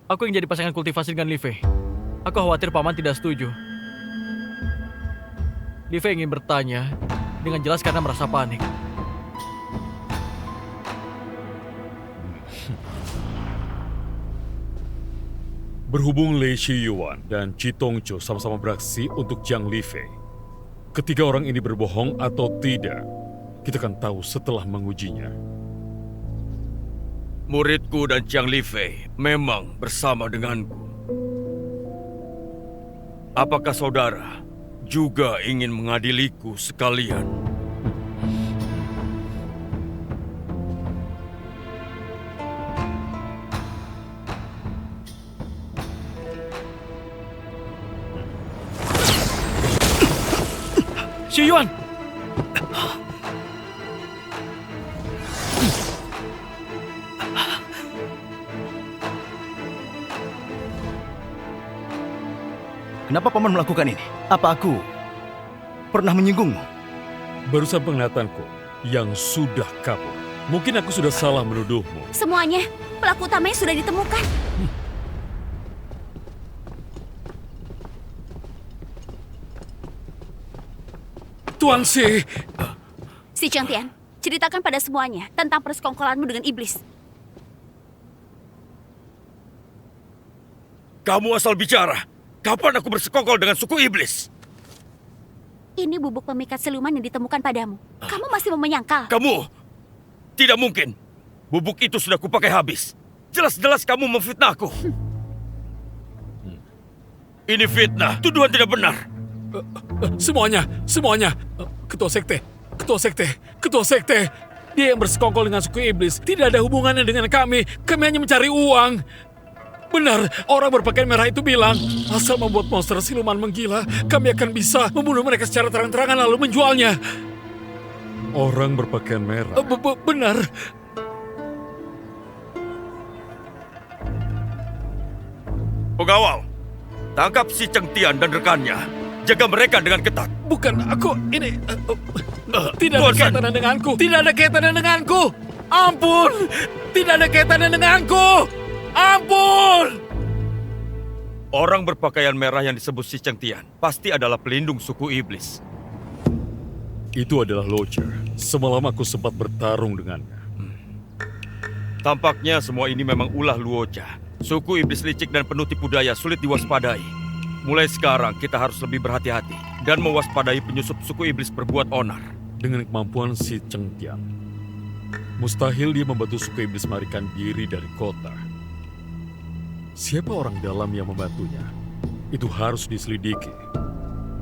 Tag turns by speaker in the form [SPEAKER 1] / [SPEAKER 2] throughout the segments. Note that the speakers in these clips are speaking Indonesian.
[SPEAKER 1] Aku yang jadi pasangan kultivasi dengan Li Fei. Aku khawatir paman tidak setuju. Li Fei ingin bertanya dengan jelas karena merasa panik.
[SPEAKER 2] Berhubung Lei Shiyuan dan Chi Tongzhou sama-sama beraksi untuk Jiang Lifei, ketiga orang ini berbohong atau tidak, kita akan tahu setelah mengujinya.
[SPEAKER 3] Muridku dan Jiang Lifei memang bersama denganku. Apakah saudara juga ingin mengadiliku sekalian?
[SPEAKER 1] Xu Yuan!
[SPEAKER 4] Kenapa paman melakukan ini? Apa aku pernah menyinggungmu?
[SPEAKER 2] Barusan penglihatanku yang sudah kabur. Mungkin aku sudah salah menuduhmu.
[SPEAKER 5] Semuanya, pelaku utamanya sudah ditemukan.
[SPEAKER 2] Tuan Si!
[SPEAKER 5] Si Chengtian, ceritakan pada semuanya tentang persekongkolanmu dengan iblis.
[SPEAKER 3] Kamu asal bicara. Kapan aku bersekongkol dengan suku iblis?
[SPEAKER 5] Ini bubuk pemikat siluman yang ditemukan padamu. Kamu masih mau menyangkal?
[SPEAKER 3] Kamu! Tidak mungkin. Bubuk itu sudah kupakai habis. Jelas-jelas kamu memfitnahku. Ini fitnah. Tuduhan tidak benar.
[SPEAKER 2] Semuanya. Ketua sekte. Dia yang bersekongkol dengan suku iblis. Tidak ada hubungannya dengan kami. Kami hanya mencari uang. Benar, orang berpakaian merah itu bilang, asal membuat monster siluman menggila, kami akan bisa membunuh mereka secara terang-terangan lalu menjualnya. Orang berpakaian merah? Benar.
[SPEAKER 3] Pengawal, tangkap si Chengtian dan rekannya. Jaga mereka dengan ketat.
[SPEAKER 2] Bukan, aku ini... tidak ada
[SPEAKER 3] Tuan Shen.
[SPEAKER 2] kaitannya denganku. Tidak ada kaitannya denganku. Ampun! Tidak ada kaitannya denganku. Ampun!
[SPEAKER 3] Orang berpakaian merah yang disebut si Chengtian pasti adalah pelindung suku iblis.
[SPEAKER 2] Itu adalah Locher. Semalam aku sempat bertarung dengannya.
[SPEAKER 3] Tampaknya semua ini memang ulah Luocha. Suku iblis licik dan penuh tipu daya sulit diwaspadai. Mulai sekarang kita harus lebih berhati-hati dan mewaspadai penyusup suku iblis berbuat onar.
[SPEAKER 2] Dengan kemampuan si Chengtian, mustahil dia membantu suku iblis melarikan diri dari kota. Siapa orang dalam yang membantunya? Itu harus diselidiki.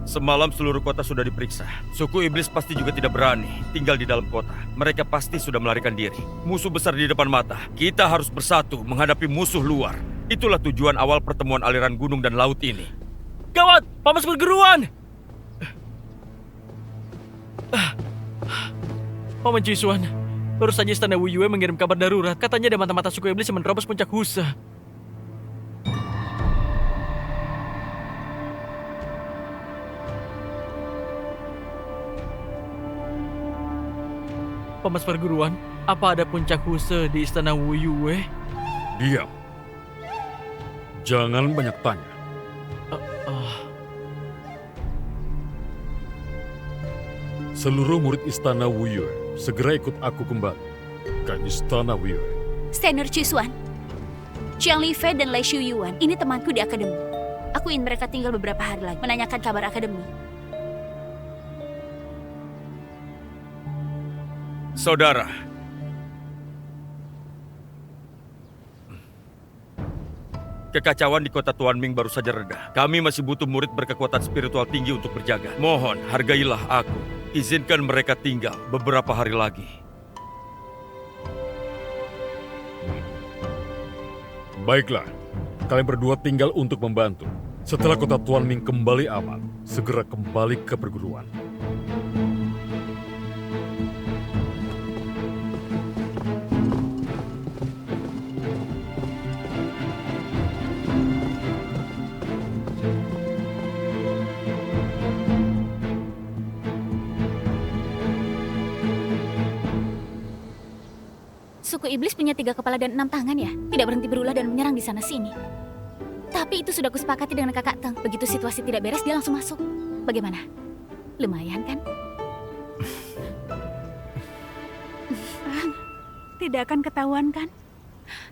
[SPEAKER 3] Semalam seluruh kota sudah diperiksa. Suku iblis pasti juga tidak berani tinggal di dalam kota. Mereka pasti sudah melarikan diri. Musuh besar di depan mata. Kita harus bersatu menghadapi musuh luar. Itulah tujuan awal pertemuan aliran gunung dan laut ini.
[SPEAKER 1] Gawat! Paman perguruan! Paman Jisuan, baru saja Istana Wu Yue mengirim kabar darurat. Katanya ada mata-mata suku iblis yang menerobos puncak Husa. Paman perguruan, apa ada puncak Husa di Istana Wu Yue?
[SPEAKER 2] Diam. Jangan banyak tanya. Seluruh murid Istana Wu Yue, segera ikut aku kembali ke Istana Wu Yue.
[SPEAKER 5] Senior Chisuan, Jiang Lifei dan Lei Shiyuan, ini temanku di akademi. Aku ingin mereka tinggal beberapa hari lagi, menanyakan kabar akademi.
[SPEAKER 3] Saudara, kekacauan di kota Tuan Ming baru saja reda. Kami masih butuh murid berkekuatan spiritual tinggi untuk berjaga. Mohon, hargailah aku. Izinkan mereka tinggal beberapa hari lagi.
[SPEAKER 2] Baiklah, kalian berdua tinggal untuk membantu. Setelah kota Tuan Ming kembali aman, segera kembali ke perguruan.
[SPEAKER 5] Suku suku iblis punya 3 kepala dan 6 tangan ya? Tidak berhenti berulah dan menyerang di sana-sini. Tapi itu sudah kusepakati dengan kakak Teng. Begitu situasi tidak beres, dia langsung masuk. Bagaimana? Lumayan kan?
[SPEAKER 6] Tidak akan ketahuan kan?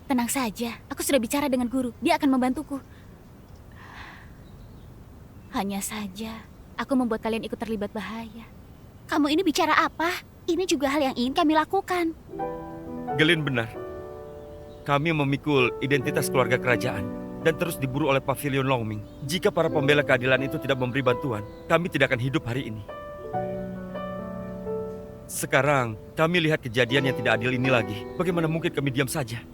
[SPEAKER 5] Tenang saja, aku sudah bicara dengan guru. Dia akan membantuku. Hanya saja, aku membuat kalian ikut terlibat bahaya. Kamu ini bicara apa? Ini juga hal yang ingin kami lakukan.
[SPEAKER 3] Gelin benar. Kami memikul identitas keluarga kerajaan dan terus diburu oleh Pavilion Longming. Jika para pembela keadilan itu tidak memberi bantuan, kami tidak akan hidup hari ini. Sekarang, kami lihat kejadian yang tidak adil ini lagi. Bagaimana mungkin kami diam saja?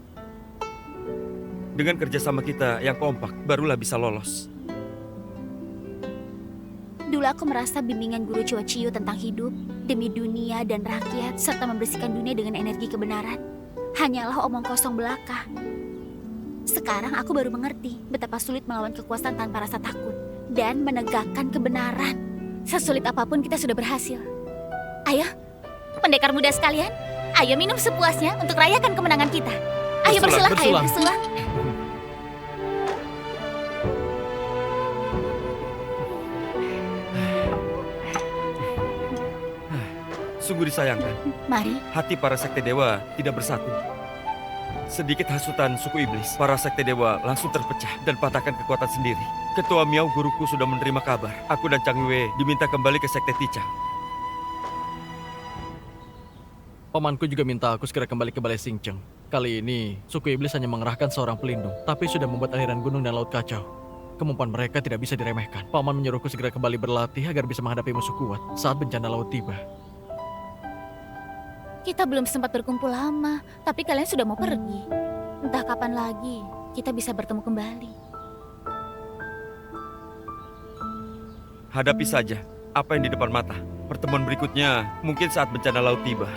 [SPEAKER 3] Dengan kerjasama kita yang kompak, barulah bisa lolos.
[SPEAKER 5] Dulu aku merasa bimbingan guru Chua Chiyu tentang hidup, demi dunia dan rakyat, serta membersihkan dunia dengan energi kebenaran, hanyalah omong kosong belaka. Sekarang aku baru mengerti betapa sulit melawan kekuasaan tanpa rasa takut dan menegakkan kebenaran. Sesulit apapun kita sudah berhasil. Ayo, pendekar muda sekalian, ayo minum sepuasnya untuk rayakan kemenangan kita. Ayo
[SPEAKER 1] Bersulang,
[SPEAKER 5] bersulang, ayo
[SPEAKER 1] bersulang.
[SPEAKER 5] bersulang.
[SPEAKER 3] Sungguh disayangkan,
[SPEAKER 5] Mari,
[SPEAKER 3] hati para sekte dewa tidak bersatu. Sedikit hasutan suku iblis, para sekte dewa langsung terpecah dan patahkan kekuatan sendiri. Ketua Miao guruku sudah menerima kabar. Aku dan Chang Yue diminta kembali ke sekte Tichang.
[SPEAKER 1] Pamanku juga minta aku segera kembali ke Balai Xingcheng. Kali ini, suku iblis hanya mengerahkan seorang pelindung, tapi sudah membuat aliran gunung dan laut kacau. Kemampuan mereka tidak bisa diremehkan. Paman menyuruhku segera kembali berlatih agar bisa menghadapi musuh kuat saat bencana laut tiba.
[SPEAKER 5] kita belum sempat berkumpul lama, tapi kalian sudah mau pergi. Entah kapan lagi kita bisa bertemu kembali.
[SPEAKER 3] Hadapi saja apa yang di depan mata. Pertemuan berikutnya mungkin saat bencana laut tiba.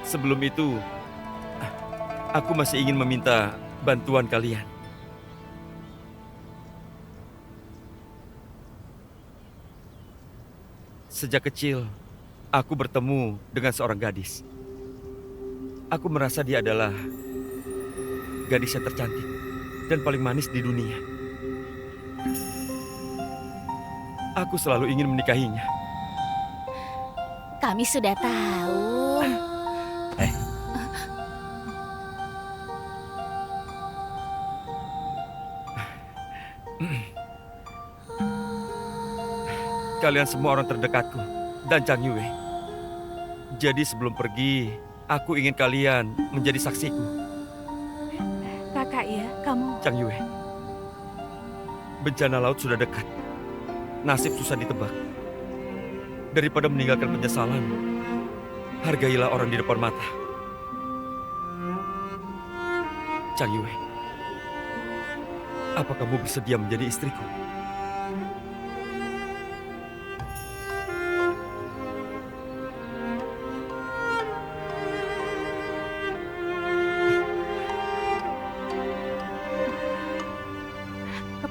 [SPEAKER 3] Sebelum itu, aku masih ingin meminta bantuan kalian. Sejak kecil, aku bertemu dengan seorang gadis. Aku merasa dia adalah gadis yang tercantik dan paling manis di dunia. Aku selalu ingin menikahinya.
[SPEAKER 5] Kami sudah tahu.
[SPEAKER 3] Kalian semua orang terdekatku dan Chang Yue. Jadi sebelum pergi, aku ingin kalian menjadi saksiku.
[SPEAKER 6] Kakak ya, kamu...
[SPEAKER 3] Chang Yue, bencana laut sudah dekat. Nasib susah ditebak. Daripada meninggalkan penyesalan, hargailah orang di depan mata. Chang Yue, apa kamu bersedia menjadi istriku?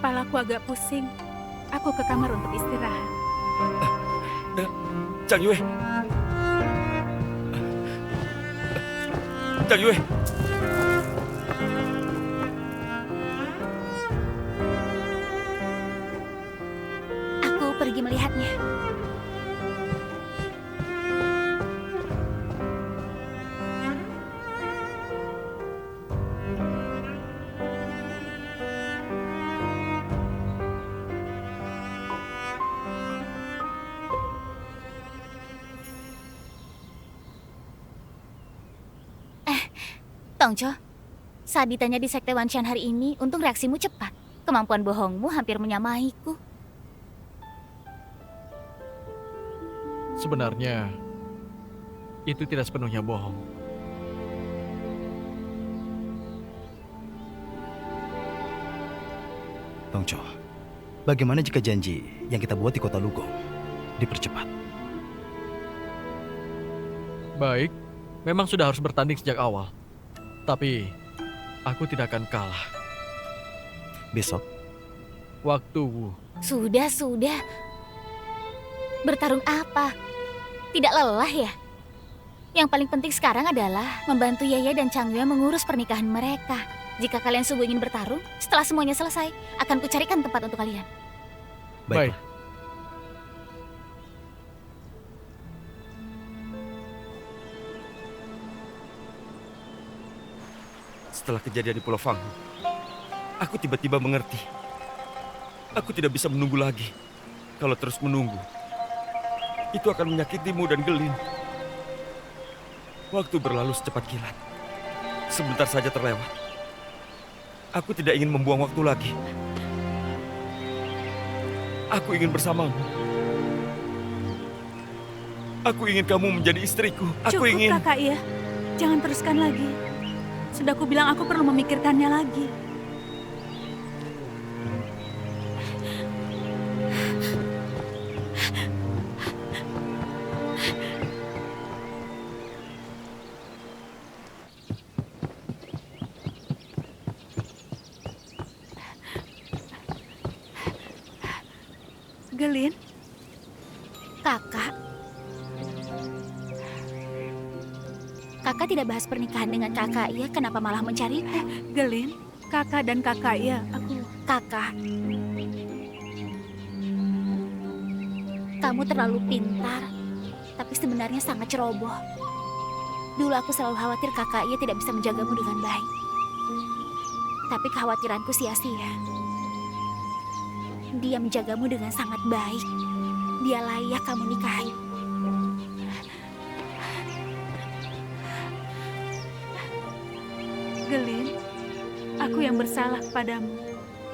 [SPEAKER 6] Kepalaku agak pusing. Aku ke kamar untuk istirahat.
[SPEAKER 3] Chang Yue. Chang Yue.
[SPEAKER 5] Aku pergi melihatnya. Tongco, saat ditanya di Sekte Wanshan hari ini, untung reaksimu cepat. Kemampuan bohongmu hampir menyamaiku.
[SPEAKER 1] Sebenarnya, itu tidak sepenuhnya bohong.
[SPEAKER 4] Tongco, bagaimana jika janji yang kita buat di kota Lugong dipercepat?
[SPEAKER 1] Baik, memang sudah harus bertanding sejak awal. Tapi, aku tidak akan kalah.
[SPEAKER 4] Besok,
[SPEAKER 1] waktumu.
[SPEAKER 5] Sudah. Bertarung apa? Tidak lelah ya? Yang paling penting sekarang adalah membantu Yaya dan Changyue mengurus pernikahan mereka. Jika kalian sungguh ingin bertarung, setelah semuanya selesai, akan kucarikan tempat untuk kalian.
[SPEAKER 1] Baik.
[SPEAKER 3] Setelah kejadian di Pulau Fang, aku tiba-tiba mengerti. Aku tidak bisa menunggu lagi. Kalau terus menunggu, itu akan menyakitimu dan Gelin. Waktu berlalu secepat kilat. Sebentar saja terlewat. Aku tidak ingin membuang waktu lagi. Aku ingin bersamamu. Aku ingin kamu menjadi istriku. Aku
[SPEAKER 6] Cukup,
[SPEAKER 3] ingin...
[SPEAKER 6] Kakak ya. Jangan teruskan lagi. Sudah aku bilang aku perlu memikirkannya lagi. Gelin,
[SPEAKER 5] Kakak tidak bahas pernikahan dengan kakak ya? Kenapa malah mencariku?
[SPEAKER 6] Gelin, kakak dan kakak ya,
[SPEAKER 5] Kakak, kamu terlalu pintar, tapi sebenarnya sangat ceroboh. Dulu aku selalu khawatir kakak ia tidak bisa menjagamu dengan baik. Tapi kekhawatiranku sia-sia. Dia menjagamu dengan sangat baik. Dia layak kamu nikahi.
[SPEAKER 6] Gelin, aku yang bersalah kepadamu.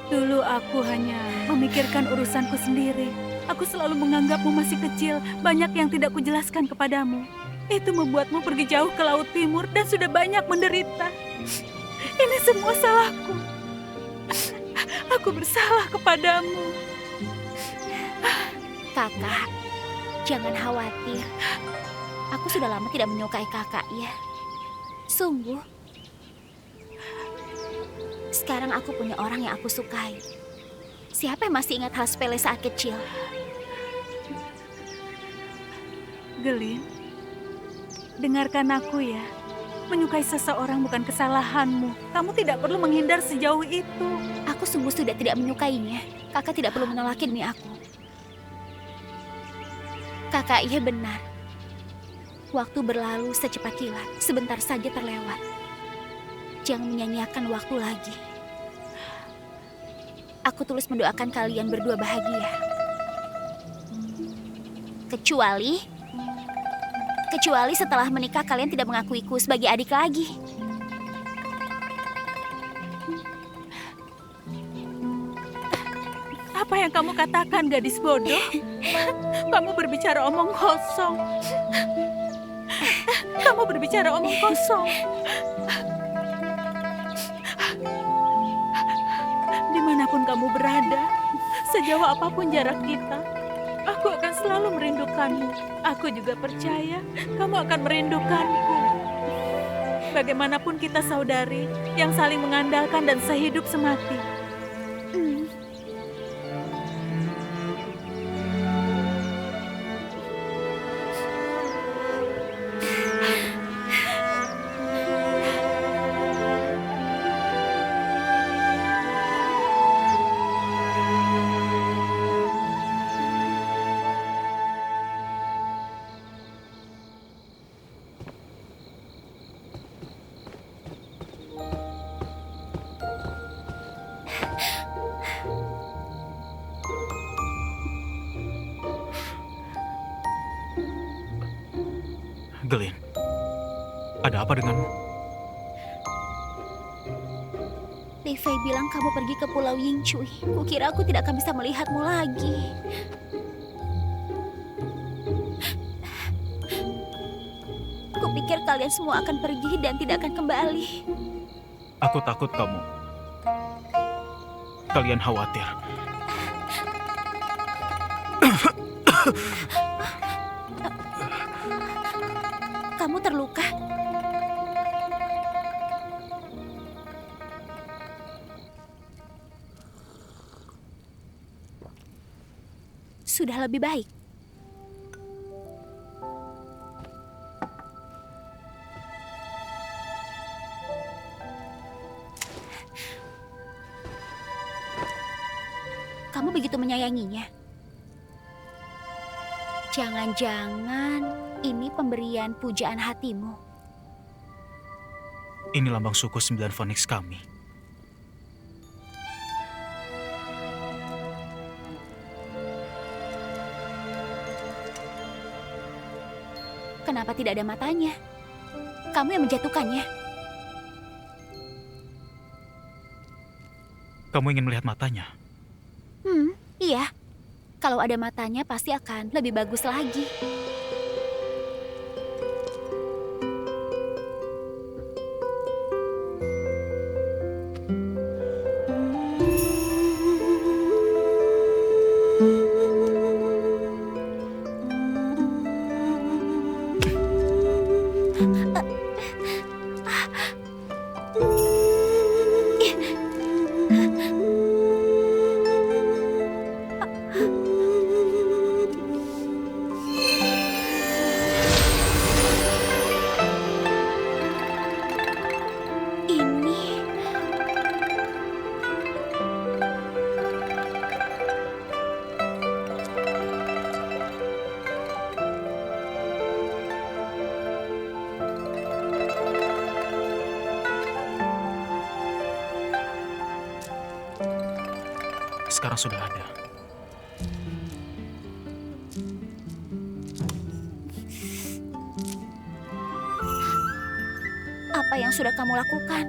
[SPEAKER 6] Dulu aku hanya memikirkan urusanku sendiri. Aku selalu menganggapmu masih kecil, banyak yang tidak kujelaskan kepadamu. Itu membuatmu pergi jauh ke Laut Timur dan sudah banyak menderita. Ini semua salahku. Aku bersalah kepadamu.
[SPEAKER 5] Kakak, jangan khawatir. Aku sudah lama tidak menyukai kakak ya. Sungguh. Sekarang aku punya orang yang aku sukai. Siapa yang masih ingat hal sepele saat kecil?
[SPEAKER 6] Gelin, dengarkan aku ya. Menyukai seseorang bukan kesalahanmu. Kamu tidak perlu menghindar sejauh itu.
[SPEAKER 5] Aku sungguh sudah tidak menyukainya. Kakak tidak perlu menolaki demi aku. Kakak, iya benar. Waktu berlalu secepat kilat, sebentar saja terlewat. Jangan menyanyiakan waktu lagi. Aku tulus mendoakan kalian berdua bahagia. Kecuali setelah menikah kalian tidak mengakuiku sebagai adik lagi.
[SPEAKER 6] Apa yang kamu katakan, gadis bodoh? Kamu berbicara omong kosong. Kamu berbicara omong kosong. Dimanapun kamu berada, sejauh apapun jarak kita, aku akan selalu merindukanmu. Aku juga percaya kamu akan merindukanku. Bagaimanapun kita saudari yang saling mengandalkan dan sehidup semati.
[SPEAKER 7] Gelin, ada apa denganmu?
[SPEAKER 5] Li Fei bilang kamu pergi ke Pulau Yingcui. Kukira aku tidak akan bisa melihatmu lagi. Kupikir kalian semua akan pergi dan tidak akan kembali.
[SPEAKER 7] Aku takut kalian khawatir.
[SPEAKER 5] Kamu terluka? sudah lebih baik. Kamu begitu menyayanginya. Jangan-jangan ini pemberian pujaan hatimu.
[SPEAKER 7] Ini lambang suku 9 Phoenix kami.
[SPEAKER 5] Kenapa tidak ada matanya? Kamu yang menjatuhkannya.
[SPEAKER 7] Kamu ingin melihat matanya?
[SPEAKER 5] Iya. Kalau ada matanya pasti akan lebih bagus lagi.
[SPEAKER 7] Sekarang sudah ada.
[SPEAKER 5] Apa yang sudah kamu lakukan?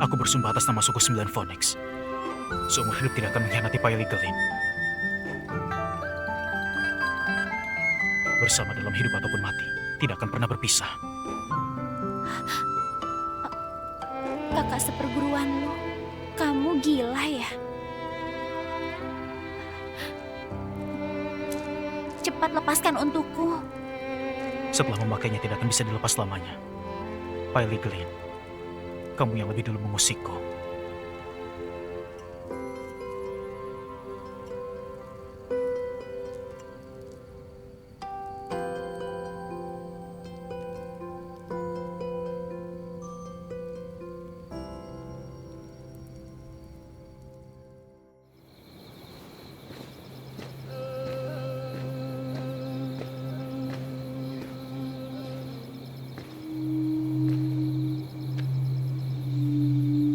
[SPEAKER 7] Aku bersumpah atas nama suku 9 Phoenix. Seumur hidup tidak akan mengkhianati Paili Gelin. Bersama dalam hidup ataupun mati, tidak akan pernah berpisah.
[SPEAKER 5] Kakak seperguruanmu, kamu gila ya? Cepat lepaskan untukku.
[SPEAKER 7] Setelah memakainya tidak akan bisa dilepas selamanya. Paili Gelin, kamu yang lebih dulu mengusikku.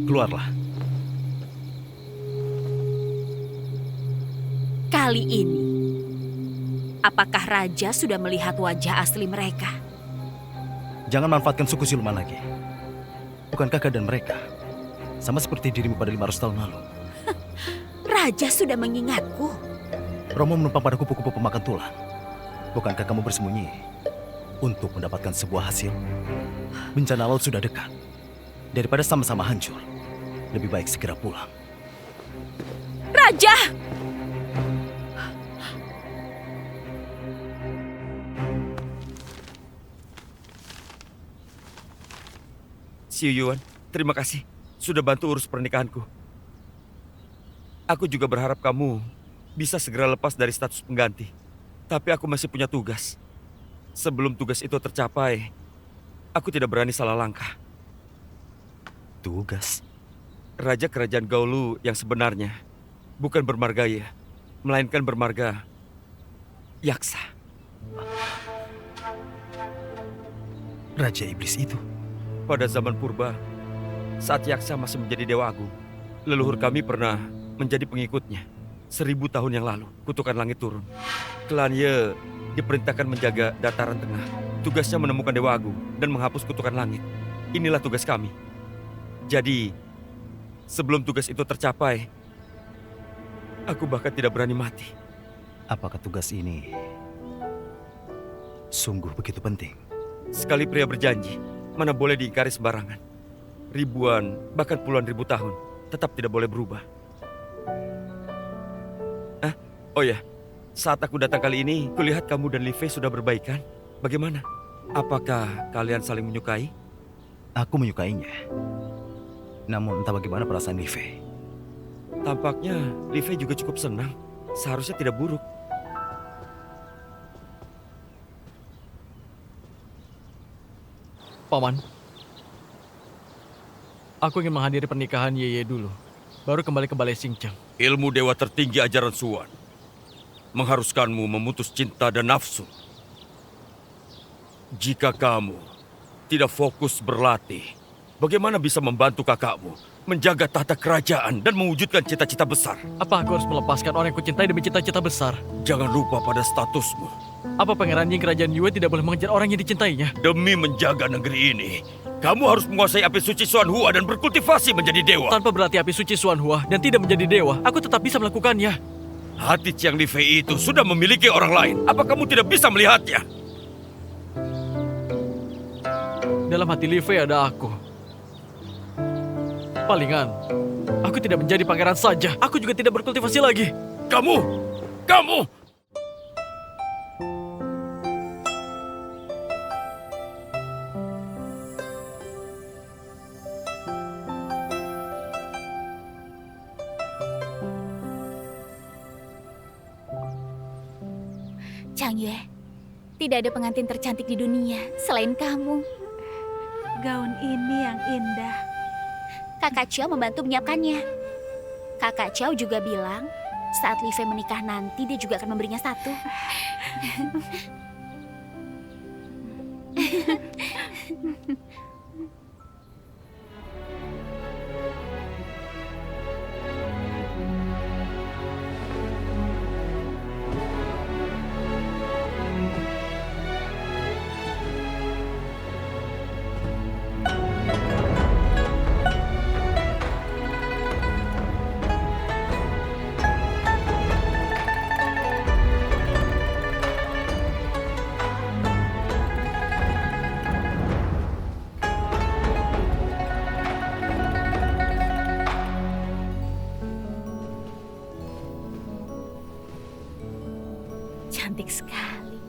[SPEAKER 4] Keluarlah.
[SPEAKER 8] Kali ini, apakah Raja sudah melihat wajah asli mereka?
[SPEAKER 4] Jangan manfaatkan suku siluman lagi. Bukankah keadaan mereka sama seperti dirimu pada 500 tahun lalu?
[SPEAKER 8] Raja sudah mengingatku.
[SPEAKER 4] Romo menumpang pada kupu-kupu pemakan tulang. Bukankah kamu bersembunyi untuk mendapatkan sebuah hasil? Bencana laut sudah dekat. Daripada sama-sama hancur, lebih baik segera pulang.
[SPEAKER 8] Raja!
[SPEAKER 3] Xiu Yuan, terima kasih sudah bantu urus pernikahanku. Aku juga berharap kamu bisa segera lepas dari status pengganti. Tapi aku masih punya tugas. Sebelum tugas itu tercapai, aku tidak berani salah langkah.
[SPEAKER 4] Tugas?
[SPEAKER 3] Raja Kerajaan Gaolu yang sebenarnya bukan bermargaya, melainkan bermarga Yaksa.
[SPEAKER 4] Raja Iblis itu?
[SPEAKER 3] Pada zaman purba, saat Yaksa masih menjadi Dewa Agung, leluhur kami pernah menjadi pengikutnya. 1000 tahun yang lalu, kutukan langit turun. Klan Ye diperintahkan menjaga dataran tengah. Tugasnya menemukan Dewa Agung dan menghapus kutukan langit. Inilah tugas kami. Jadi, sebelum tugas itu tercapai, aku bahkan tidak berani mati.
[SPEAKER 4] Apakah tugas ini sungguh begitu penting?
[SPEAKER 3] Sekali pria berjanji, mana boleh diingkari sembarangan. Ribuan, bahkan puluhan ribu tahun, tetap tidak boleh berubah. Oh ya, saat aku datang kali ini, kulihat kamu dan Li Fei sudah berbaikan. Bagaimana? Apakah kalian saling menyukai?
[SPEAKER 4] Aku menyukainya. Namun entah bagaimana perasaan Li Fei.
[SPEAKER 3] Tampaknya Li Fei juga cukup senang. Seharusnya tidak buruk.
[SPEAKER 1] Paman, aku ingin menghadiri pernikahan Yeye dulu, baru kembali ke Balai Xingqiang.
[SPEAKER 3] Ilmu dewa tertinggi ajaran Suan mengharuskanmu memutus cinta dan nafsu. Jika kamu tidak fokus berlatih, bagaimana bisa membantu kakakmu menjaga tahta kerajaan dan mewujudkan cita-cita besar?
[SPEAKER 1] Apa aku harus melepaskan orang yang kucintai demi cita-cita besar?
[SPEAKER 3] Jangan lupa pada statusmu.
[SPEAKER 1] Apa Pangeran Ying Kerajaan Yue tidak boleh mengejar orang yang dicintainya?
[SPEAKER 3] Demi menjaga negeri ini, kamu harus menguasai api suci Xuan Hua dan berkultivasi menjadi dewa.
[SPEAKER 1] Tanpa berlatih api suci Xuan Hua dan tidak menjadi dewa, aku tetap bisa melakukannya.
[SPEAKER 3] Hati Chiang Li Fei itu sudah memiliki orang lain. Apa kamu tidak bisa melihatnya?
[SPEAKER 1] Dalam hati Li Fei ada aku. Palingan, aku tidak menjadi pangeran saja. Aku juga tidak berkultivasi lagi.
[SPEAKER 3] Kamu!
[SPEAKER 5] Chang Yue, tidak ada pengantin tercantik di dunia selain kamu.
[SPEAKER 6] Gaun ini yang indah.
[SPEAKER 5] Kakak Chiao membantu menyiapkannya. Kakak Chiao juga bilang, saat Li Fei menikah nanti dia juga akan memberinya satu. Cantik sekali.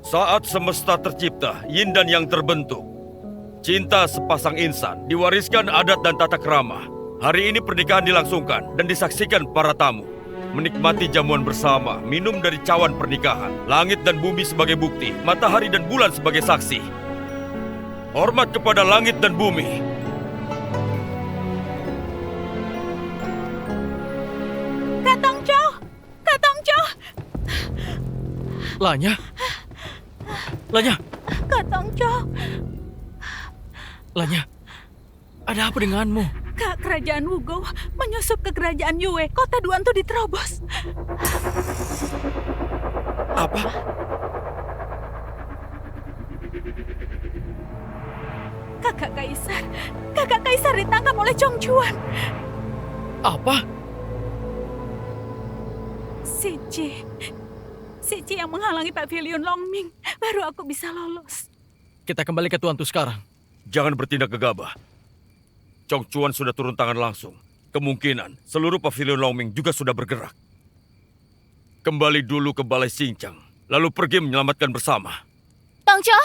[SPEAKER 3] Saat semesta tercipta, yin dan yang terbentuk. Cinta sepasang insan diwariskan adat dan tata krama. Hari ini pernikahan dilangsungkan dan disaksikan para tamu. Menikmati jamuan bersama, minum dari cawan pernikahan. Langit dan bumi sebagai bukti, matahari dan bulan sebagai saksi. Hormat kepada langit dan bumi.
[SPEAKER 6] Kak Tongco! Kak Tongco!
[SPEAKER 1] Lanya? Lanya?
[SPEAKER 6] Kak Tongco!
[SPEAKER 1] Lanya? Ada apa denganmu?
[SPEAKER 6] Kak, kerajaan Wugou menyusup ke kerajaan Yue. Kota Duan tuh diterobos.
[SPEAKER 3] Apa?
[SPEAKER 6] Kakak Kaisar ditangkap oleh Chong Chuan.
[SPEAKER 1] Apa?
[SPEAKER 6] Si Ci yang menghalangi Pavilion Longming. Baru aku bisa lolos.
[SPEAKER 1] Kita kembali ke Tuan Tu sekarang.
[SPEAKER 3] Jangan bertindak gegabah. Chong Chuan sudah turun tangan langsung. Kemungkinan seluruh pavilion Longming juga sudah bergerak. Kembali dulu ke Balai Xingqiang, lalu pergi menyelamatkan bersama.
[SPEAKER 5] Tongco!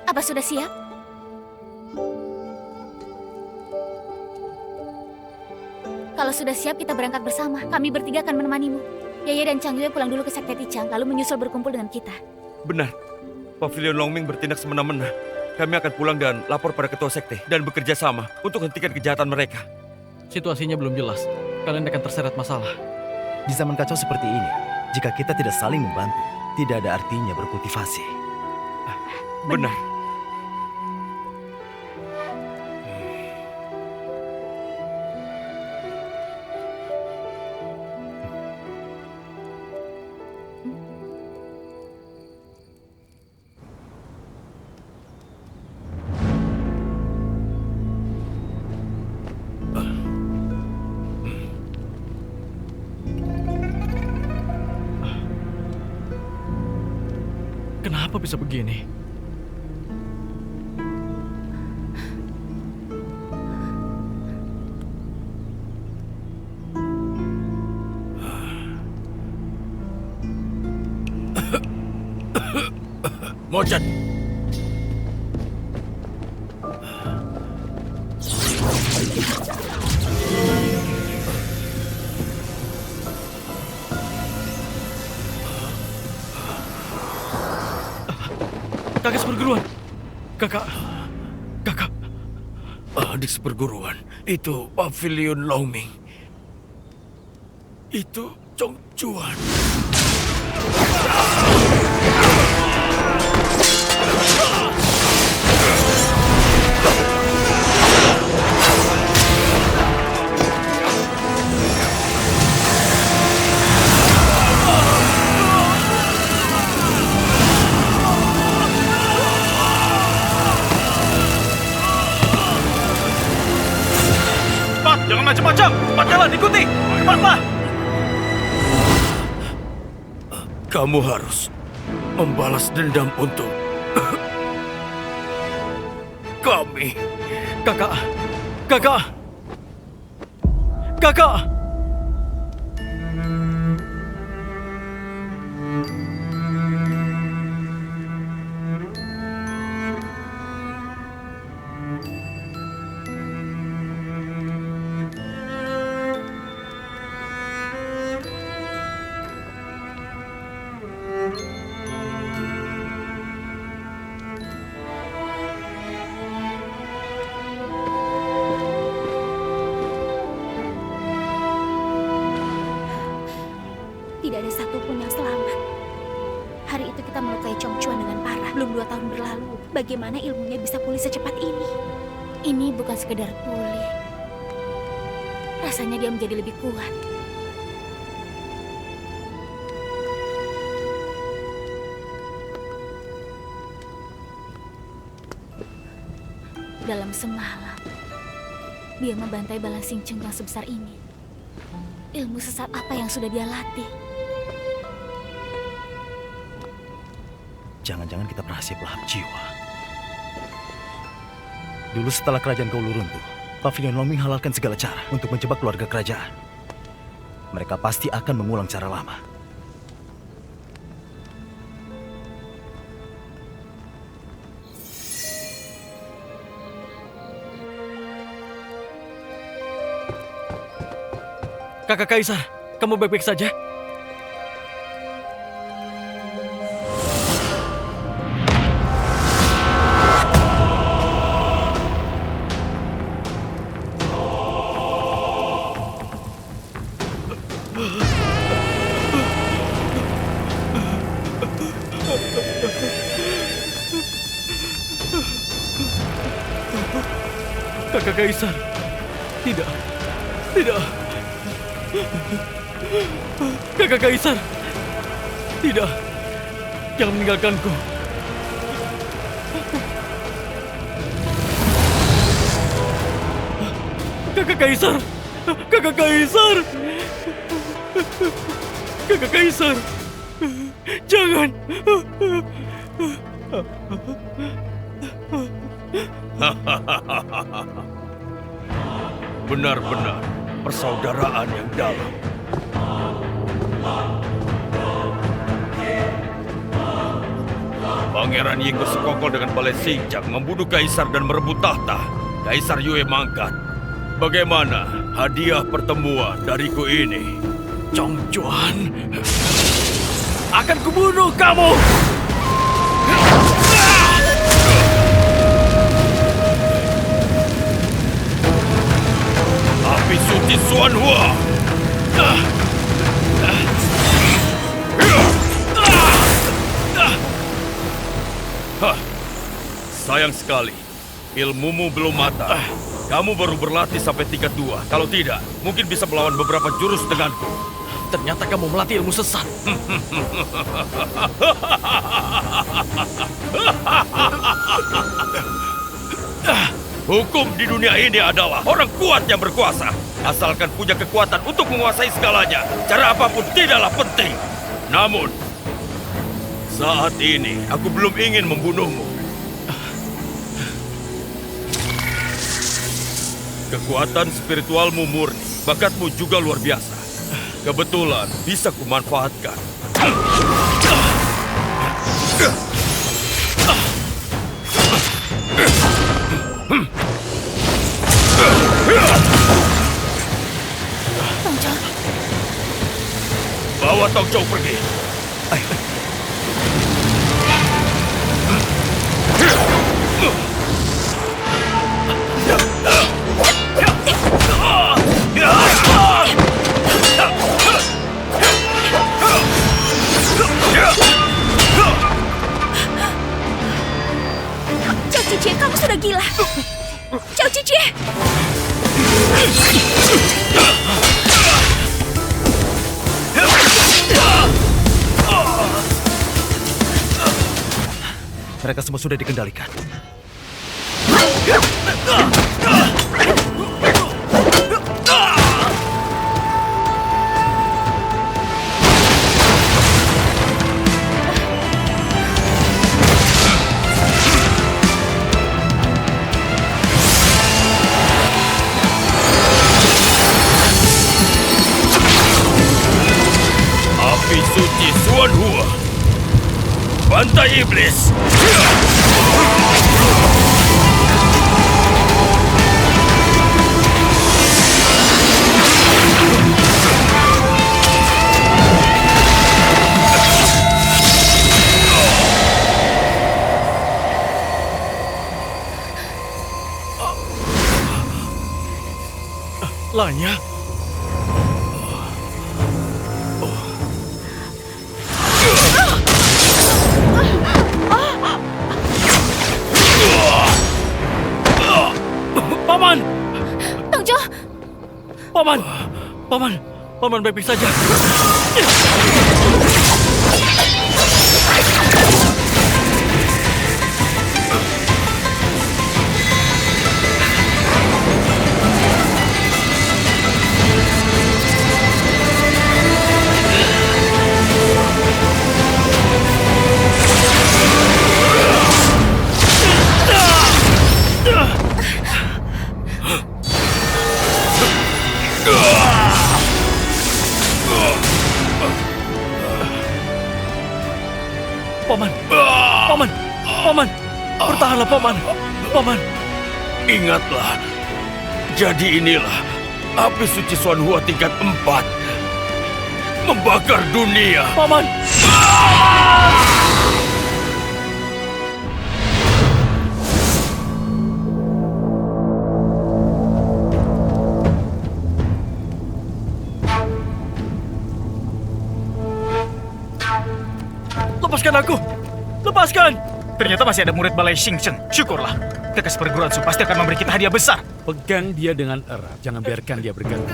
[SPEAKER 5] Apa sudah siap? Kalau sudah siap, kita berangkat bersama. Kami bertiga akan menemanimu. Yaya dan Chang Yue pulang dulu ke Sekte Tichang, lalu menyusul berkumpul dengan kita.
[SPEAKER 3] Benar. Pavilion Longming bertindak semena-mena. Kami akan pulang dan lapor pada ketua sekte dan bekerja sama untuk hentikan kejahatan mereka.
[SPEAKER 1] Situasinya belum jelas. Kalian akan terseret masalah.
[SPEAKER 4] Di zaman kacau seperti ini, jika kita tidak saling membantu, tidak ada artinya berkultivasi.
[SPEAKER 3] Benar.
[SPEAKER 1] Kenapa bisa begini?
[SPEAKER 3] Mocat.
[SPEAKER 1] Kakak seperguruan. Kakak.
[SPEAKER 3] Adik seperguruan, itu Pavilion Longming. Itu Chongchuan.
[SPEAKER 4] Cepat, jangan macam-macam. Cepat jalan, ikuti. Cepatlah.
[SPEAKER 3] Kamu harus membalas dendam untuk kami.
[SPEAKER 1] Kakak.
[SPEAKER 5] Tidak ada satupun yang selamat. Hari itu kita melukai Chongchuan dengan parah. Belum 2 tahun berlalu. Bagaimana ilmunya bisa pulih secepat ini? Ini bukan sekedar pulih. Rasanya dia menjadi lebih kuat. Dalam semalam, dia membantai Bala Xingcheng yang sebesar ini. Ilmu sesat apa yang sudah dia latih?
[SPEAKER 4] Jangan-jangan kita berhasil pelahap jiwa. Dulu setelah kerajaan Gaulu runtuh, Pavilion Longming halalkan segala cara untuk menjebak keluarga kerajaan. Mereka pasti akan mengulang cara lama.
[SPEAKER 1] Kakak Kaisar, kamu baik-baik saja? Kakak Kaisar, tidak. Kakak Kaisar, tidak. Jangan meninggalkanku. Kakak Kaisar, jangan.
[SPEAKER 3] Benar-benar persaudaraan yang dalam. Pangeran Ying bersekongkol dengan Balai Xingcheng membunuh Kaisar dan merebut tahta. Kaisar Yue mangkat. Bagaimana hadiah pertemuan dariku ini?
[SPEAKER 1] Chongchuan, akan kubunuh kamu.
[SPEAKER 3] Api Suci Xuanhua. Sayang sekali, ilmumu belum matang. Kamu baru berlatih sampai tingkat 2. Kalau tidak, mungkin bisa melawan beberapa jurus denganku.
[SPEAKER 1] Ternyata kamu melatih ilmu sesat.
[SPEAKER 3] Hukum di dunia ini adalah orang kuat yang berkuasa. Asalkan punya kekuatan untuk menguasai segalanya. Cara apapun tidaklah penting. Namun, saat ini aku belum ingin membunuhmu. Kekuatan spiritualmu murni, bakatmu juga luar biasa. Kebetulan bisa kumanfaatkan.
[SPEAKER 5] Tongco,
[SPEAKER 3] Bawa Tong Chou pergi.
[SPEAKER 5] Cao Cicie, kamu sudah gila. Cao Cicie.
[SPEAKER 4] Mereka semua sudah dikendalikan.
[SPEAKER 3] Api suci Suan Hua. Bantai iblis.
[SPEAKER 1] Lanya, Paman!
[SPEAKER 5] Tongco,
[SPEAKER 1] Paman! Paman! Paman baik-baik saja. Paman! Paman! Paman! Bertahanlah, Paman! Paman!
[SPEAKER 3] Ingatlah. Jadi inilah api suci Suan Hua tingkat 4. Membakar dunia.
[SPEAKER 1] Paman! Lepaskan aku! Lepaskan!
[SPEAKER 7] Ternyata masih ada murid balai Xingcheng. Syukurlah. Tekas perguruan Su pasti akan memberi kita hadiah besar.
[SPEAKER 2] Pegang dia dengan erat. Jangan biarkan dia bergerak.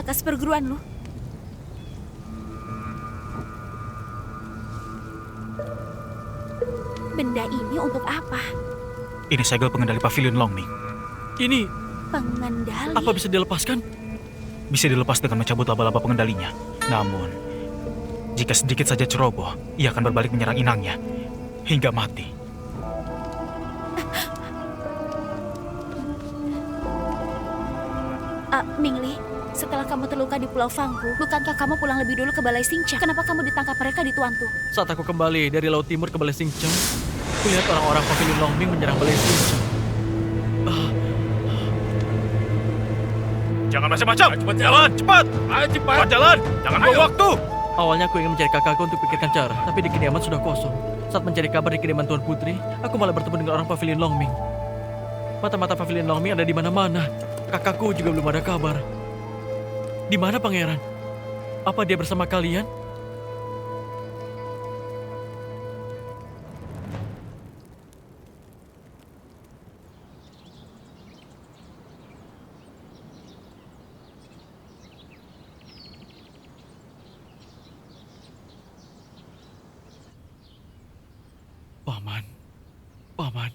[SPEAKER 5] kakak seperguruan lu. Benda ini untuk apa?
[SPEAKER 7] Ini segel pengendali pavilion Longming.
[SPEAKER 1] Ini
[SPEAKER 5] Pengendali.
[SPEAKER 1] apa bisa dilepaskan?
[SPEAKER 7] Bisa dilepas dengan mencabut laba-laba pengendalinya. Namun, jika sedikit saja ceroboh, ia akan berbalik menyerang inangnya. Hingga mati.
[SPEAKER 5] Mingli, setelah kamu terluka di Pulau Fanghu, bukankah kamu pulang lebih dulu ke Balai Xingcheng? Kenapa kamu ditangkap mereka di Tuantu?
[SPEAKER 1] Saat aku kembali dari Laut Timur ke Balai Xingcheng, kulihat orang-orang pavilion Longming menyerang Balai Xingcheng.
[SPEAKER 7] Jangan macam-macam.
[SPEAKER 2] Cepat jalan, cepat. Ayo cepat jalan. Jangan buang waktu.
[SPEAKER 1] Awalnya aku ingin mencari kakakku untuk pikirkan cara, tapi di kediaman sudah kosong. Saat mencari kabar di kediaman Tuan Putri, aku malah bertemu dengan orang pavilion Longming. Mata-mata pavilion Longming ada di mana-mana. Kakakku juga belum ada kabar. Di mana pangeran? Apa dia bersama kalian? Paman. Paman.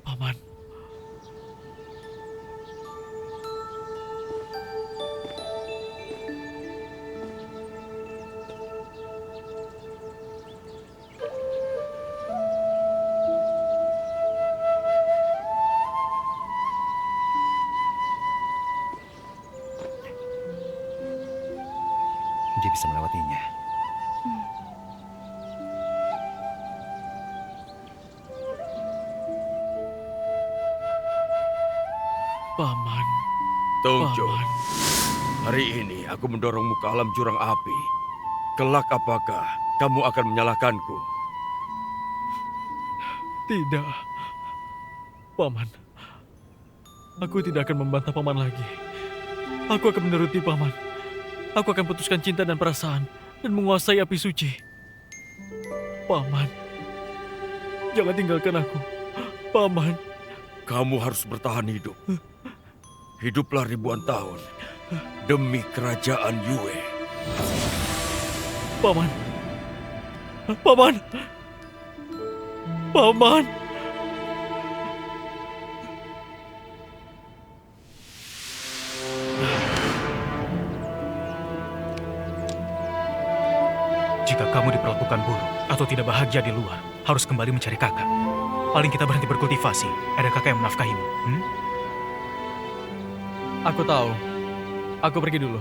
[SPEAKER 1] Paman.
[SPEAKER 4] Dia bisa melewatinya.
[SPEAKER 1] Paman.
[SPEAKER 3] Tongjo,
[SPEAKER 1] Paman.
[SPEAKER 3] hari ini aku mendorongmu ke alam jurang api. Kelak apakah kamu akan menyalahkanku?
[SPEAKER 1] Tidak. Paman. Aku tidak akan membantah Paman lagi. Aku akan menuruti Paman. Aku akan putuskan cinta dan perasaan dan menguasai api suci. Paman. Jangan tinggalkan aku. Paman.
[SPEAKER 3] Kamu harus bertahan hidup. Hiduplah ribuan tahun demi kerajaan Yue.
[SPEAKER 1] Paman. Paman. Paman.
[SPEAKER 7] Jika kamu diperlakukan buruk atau tidak bahagia di luar, harus kembali mencari kakak. Paling kita berhenti berkultivasi. Ada kakak yang menafkahimu.
[SPEAKER 1] Aku tahu. Aku pergi dulu.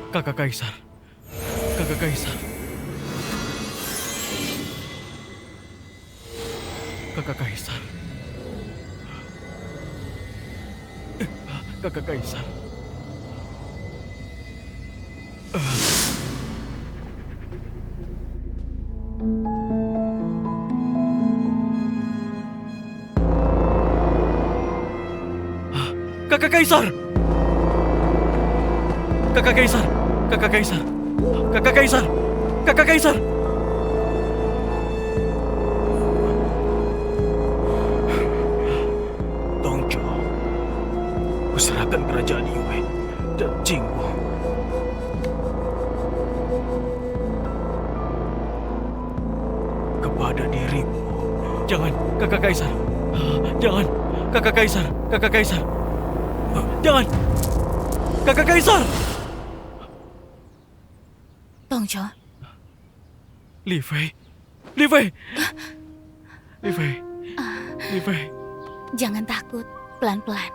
[SPEAKER 1] Kakak Kaisar. Kakak Kaisar. Kakak Kaisar. Kakak Kaisar. Kakak Kaisar. Kakak Kaisar. Kakak Kaisar. Kakak Kaisar. Kakak Kaisar.
[SPEAKER 7] Tongjo, kuserahkan kerajaan Yue dan Jingwu kepada dirimu.
[SPEAKER 1] Jangan, Kakak Kaisar. Jangan, Kakak Kaisar. Kakak Kaisar. Jangan. Kakak Kaisar.
[SPEAKER 5] Tongjo,
[SPEAKER 1] Li Fei. Li Fei. Li Fei. Li Fei.
[SPEAKER 5] jangan takut. Pelan-pelan.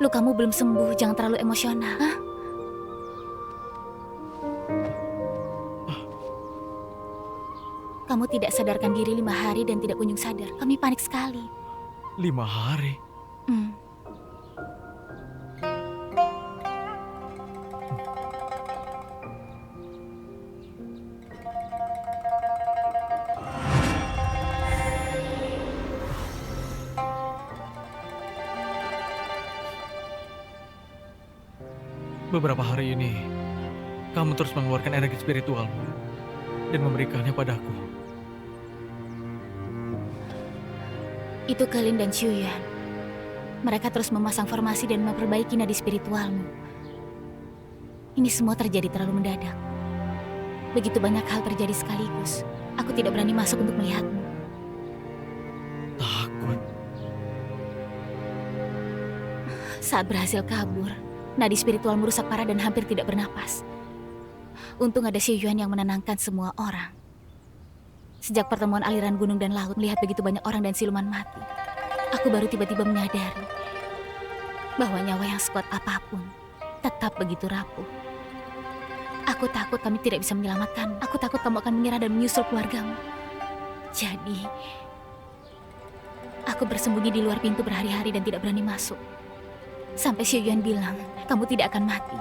[SPEAKER 5] Lukamu belum sembuh, jangan terlalu emosional. Hah? Kamu tidak sadarkan diri 5 hari dan tidak kunjung sadar. Kami panik sekali.
[SPEAKER 1] 5 hari.
[SPEAKER 5] Hmm.
[SPEAKER 1] Beberapa hari ini, kamu terus mengeluarkan energi spiritualmu dan memberikannya padaku.
[SPEAKER 5] Itu Kelin dan Xiuyan. Mereka terus memasang formasi dan memperbaiki nadi spiritualmu. Ini semua terjadi terlalu mendadak. Begitu banyak hal terjadi sekaligus. Aku tidak berani masuk untuk melihatmu.
[SPEAKER 1] Takut.
[SPEAKER 5] Saat berhasil kabur, nadi spiritualmu rusak parah dan hampir tidak bernapas. Untung ada Xiuyan yang menenangkan semua orang. Sejak pertemuan aliran gunung dan laut, melihat begitu banyak orang dan siluman mati, aku baru tiba-tiba menyadari bahwa nyawa yang sekuat apapun tetap begitu rapuh. Aku takut kami tidak bisa menyelamatkanmu. Aku takut kamu akan menyerah dan menyusul keluargamu. Jadi, aku bersembunyi di luar pintu berhari-hari dan tidak berani masuk. Sampai Xiuyan bilang, kamu tidak akan mati.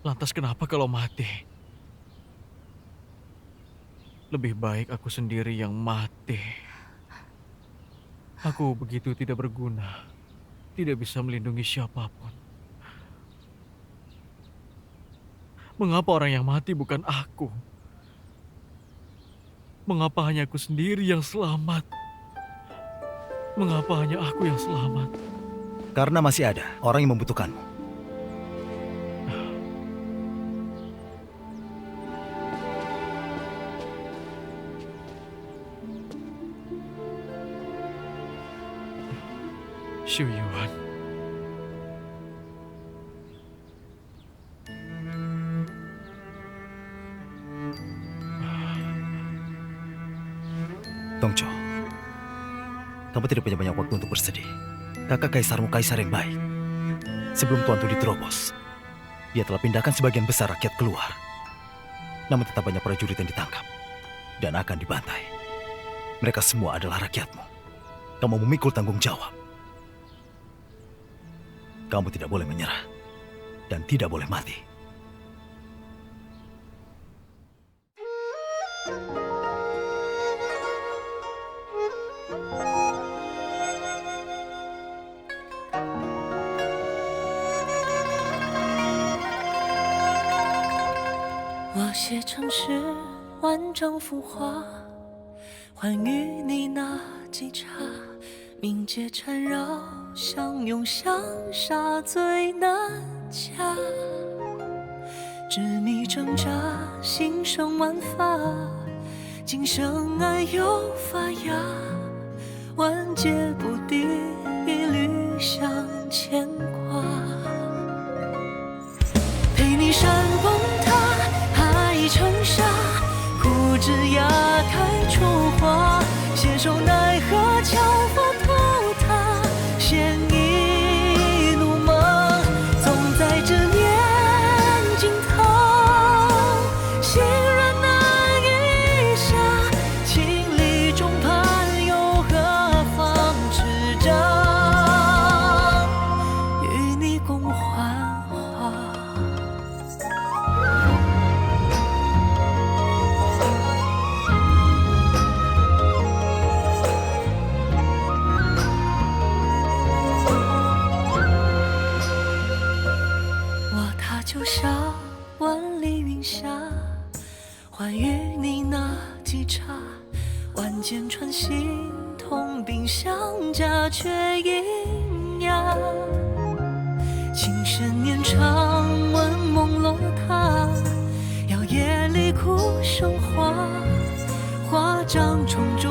[SPEAKER 1] Lantas kenapa kalau mati? Lebih baik aku sendiri yang mati. Aku begitu tidak berguna, tidak bisa melindungi siapapun. Mengapa orang yang mati bukan aku? Mengapa hanya aku sendiri yang selamat? Mengapa hanya aku yang selamat?
[SPEAKER 4] Karena masih ada orang yang membutuhkanmu.
[SPEAKER 1] Xu Yuan.
[SPEAKER 4] Tongco, kamu tidak punya banyak waktu untuk bersedih. Kakak kaisarmu kaisar yang baik. Sebelum Tuan Tu diterobos, dia telah pindahkan sebagian besar rakyat keluar. Namun tetap banyak prajurit yang ditangkap dan akan dibantai. Mereka semua adalah rakyatmu. Kamu memikul tanggung jawab. Kamu tidak boleh menyerah dan tidak boleh mati.
[SPEAKER 9] 我写城市万丈浮华，欢愉你那几刹，冥界缠绕，相拥相杀最难掐。执迷挣扎，心生万法，今生爱又发芽，万劫不敌，一缕相牵挂。陪你山崩塌，海成沙，枯枝桠开出花，携手奈何桥佛图塔，献一怒马，总在这年尽头，心软难以下，情理中盼又何妨执掌，与你共幻化。就像万里云霞，欢愉你那几刹，万箭穿心，同病相加，却阴哑。情深年长，闻梦落塔，要夜里哭生花，花掌重铸